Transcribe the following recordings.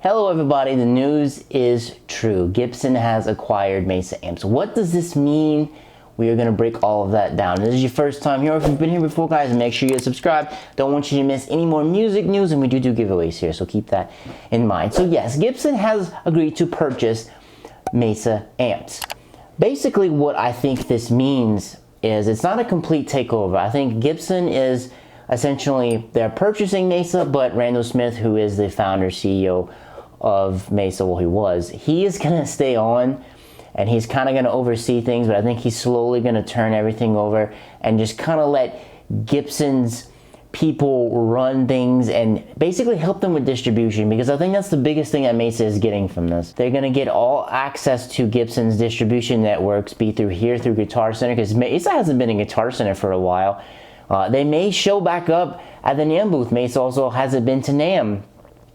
Hello everybody, the news is true. Gibson has acquired Mesa amps. What does this mean? We are going to break all of that down. If this is your first time here, or if you've been here before, guys, make sure you subscribe. Don't want you to miss any more music news, and we do giveaways here, so keep that in mind. So yes, Gibson has agreed to purchase Mesa amps. Basically, what I think this means is it's not a complete takeover. I think Gibson is essentially, they're purchasing Mesa, but Randall Smith, who is the founder, CEO of Mesa, well, he is going to stay on, and he's kind of going to oversee things, but I think he's slowly going to turn everything over and just kind of let Gibson's people run things and basically help them with distribution, because I think that's the biggest thing that Mesa is getting from this. They're going to get all access to Gibson's distribution networks, be through Guitar Center, because Mesa hasn't been in Guitar Center for a while. They may show back up at the NAMM booth. Mesa also hasn't been to NAMM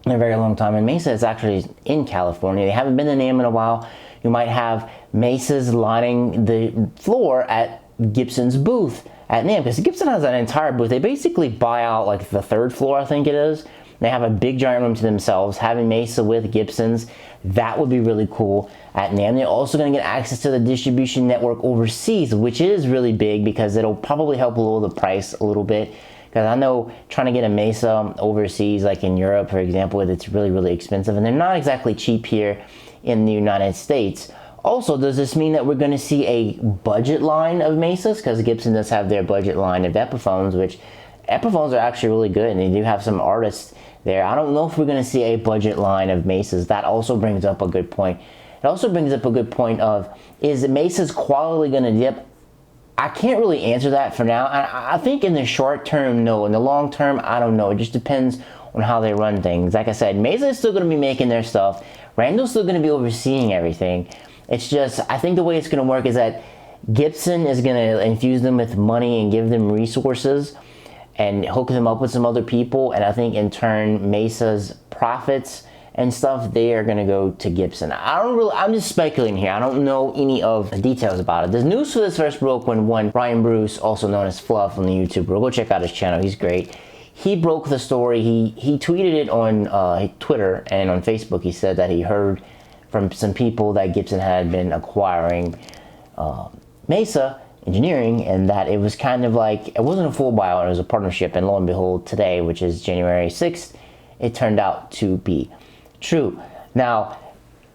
in a very long time, and Mesa is actually in California. They haven't been to NAMM in a while. You might have Mesa's lining the floor at Gibson's booth at NAMM, because Gibson has an entire booth. They basically buy out like the third floor, I think it is. They have a big giant room to themselves. Having Mesa with Gibson's, that would be really cool at NAMM. They're also going to get access to the distribution network overseas, which is really big because it'll probably help lower the price a little bit. Because I know trying to get a Mesa overseas, like in Europe, for example, it's really expensive, and they're not exactly cheap here in the United States. Also, does this mean that we're going to see a budget line of Mesas? Because Gibson does have their budget line of Epiphones, which Epiphones are actually really good, and they do have some artists there. I don't know if we're going to see a budget line of Mesas. That also brings up a good point. It also brings up a good point of, is Mesa's quality going to dip? I can't really answer that for now. I think in the short term, no. In the long term, I don't know. It just depends on how they run things. Like I said, Mesa is still going to be making their stuff. Randall's still going to be overseeing everything. It's just, I think the way it's going to work is that Gibson is going to infuse them with money and give them resources and hook them up with some other people. And I think in turn, Mesa's profits and stuff, they are going to go to Gibson. I'm just speculating here. I don't know any of the details about it. The news for this first broke when one Brian Bruce, also known as Fluff on the YouTube world, go check out his channel, he's great. He broke the story. He tweeted it on Twitter and on Facebook. He said that he heard from some people that Gibson had been acquiring Mesa Engineering, and that it was kind of like, it wasn't a full buyout, it was a partnership, and lo and behold, today, which is January 6th, it turned out to be true. Now,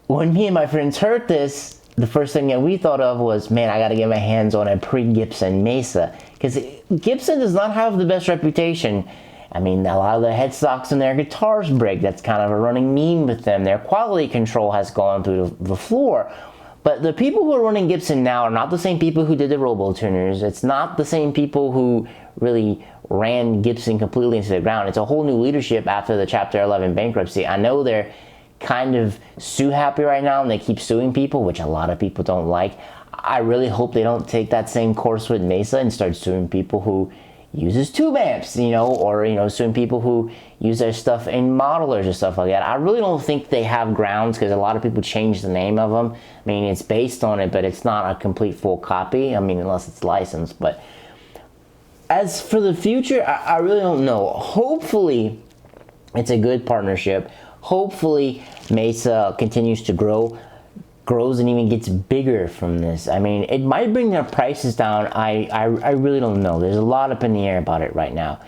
when me and my friends heard this, the first thing that we thought of was, man, I got to get my hands on a pre-Gibson Mesa, because Gibson does not have the best reputation. I mean, a lot of the headstocks in their guitars break. That's kind of a running meme with them. Their quality control has gone through the floor. But the people who are running Gibson now are not the same people who did the Robo-Tuners. It's not the same people who really ran Gibson completely into the ground. It's a whole new leadership after the Chapter 11 bankruptcy. I know they're kind of sue happy right now, and they keep suing people, which a lot of people don't like. I really hope they don't take that same course with Mesa and start suing people who uses tube amps, or suing people who use their stuff in modelers and stuff like that. I really don't think they have grounds, because a lot of people change the name of them. I mean, it's based on it, but it's not a complete full copy. I mean, unless it's licensed. But as for the future, I really don't know. Hopefully, it's a good partnership. Hopefully, Mesa continues to grows and even gets bigger from this. I mean, it might bring their prices down. I really don't know. There's a lot up in the air about it right now.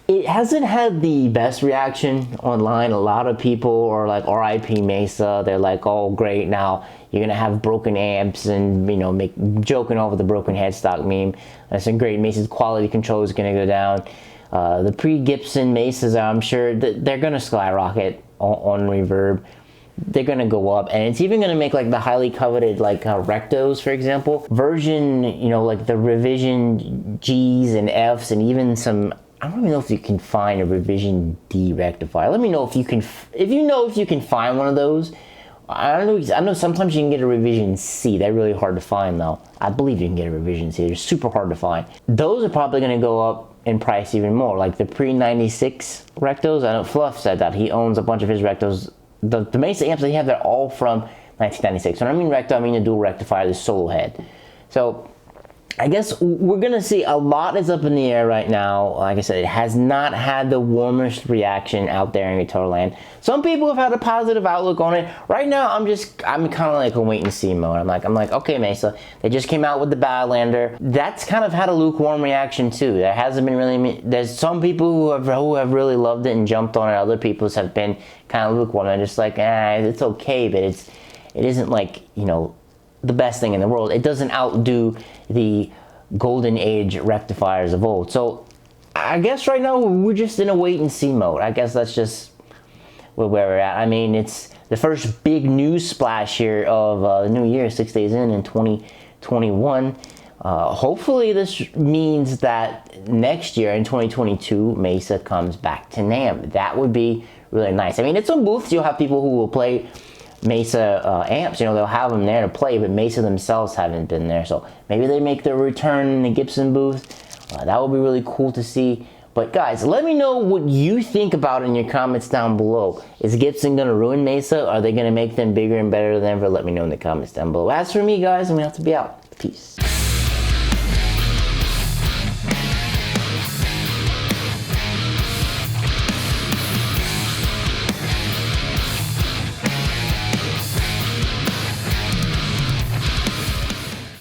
It hasn't had the best reaction online. A lot of people are like, RIP Mesa. They're like, oh great, now you're gonna have broken amps, and joking over the broken headstock meme. That's a great. Mesa's quality control is gonna go down. The pre-Gibson Mesas, I'm sure that they're gonna skyrocket on Reverb. They're gonna go up, and it's even gonna make like the highly coveted rectos, for example, version, like the revision G's and F's, and even some, I don't even know if you can find a revision D rectifier. Let me know if you can, if you can find one of those. I know sometimes you can get a revision C. They're really hard to find though. I believe you can get a revision C. They're super hard to find. Those are probably gonna go up in price even more, like the pre-96 rectos. I know Fluff said that he owns a bunch of his rectos. The Mesa amps that he have, they're all from 1996. When I mean recto, I mean the dual rectifier, the solo head. So I guess we're gonna see a lot is up in the air right now. Like I said, it has not had the warmest reaction out there in guitar land. Some people have had a positive outlook on it. Right now, I'm kind of like a wait and see mode. I'm like, okay, Mesa, they just came out with the Badlander. That's kind of had a lukewarm reaction too. There hasn't been really. There's some people who have really loved it and jumped on it. Other people have been kind of lukewarm. They're just like, it's okay, but it isn't like, you know, the best thing in the world. It doesn't outdo the golden age rectifiers of old. So I guess right now we're just in a wait and see mode. I guess that's just where we're at. I mean, it's the first big news splash here of the new year, 6 days in 2021. Hopefully this means that next year in 2022, Mesa comes back to NAMM. That would be really nice. I mean, at some booths you'll have people who will play Mesa amps, you know, they'll have them there to play, but Mesa themselves haven't been there. So maybe they make their return in the Gibson booth. That would be really cool to see. But guys, let me know what you think about it in your comments down below. Is Gibson going to ruin Mesa? Are they going to make them bigger and better than ever? Let me know in the comments down below. As for me, guys, I'm going to have to be out. Peace.